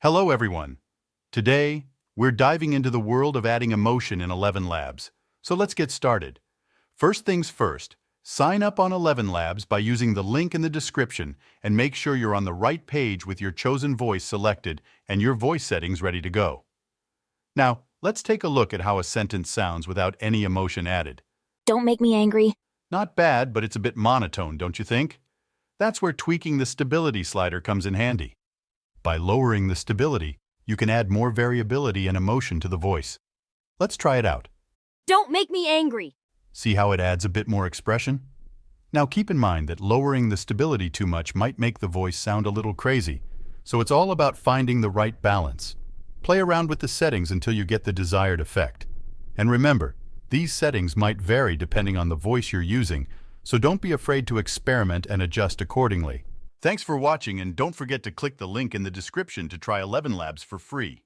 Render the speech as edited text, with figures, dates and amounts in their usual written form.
Hello everyone. Today, we're diving into the world of adding emotion in ElevenLabs. So let's get started. First things first, sign up on ElevenLabs by using the link in the description and make sure you're on the right page with your chosen voice selected and your voice settings ready to go. Now, let's take a look at how a sentence sounds without any emotion added. Don't make me angry. Not bad, but it's a bit monotone, don't you think? That's where tweaking the stability slider comes in handy. By lowering the stability, you can add more variability and emotion to the voice. Let's try it out. Don't make me angry. See how it adds a bit more expression? Now keep in mind that lowering the stability too much might make the voice sound a little crazy, so it's all about finding the right balance. Play around with the settings until you get the desired effect. And remember, these settings might vary depending on the voice you're using, so don't be afraid to experiment and adjust accordingly. Thanks for watching, and don't forget to click the link in the description to try ElevenLabs for free.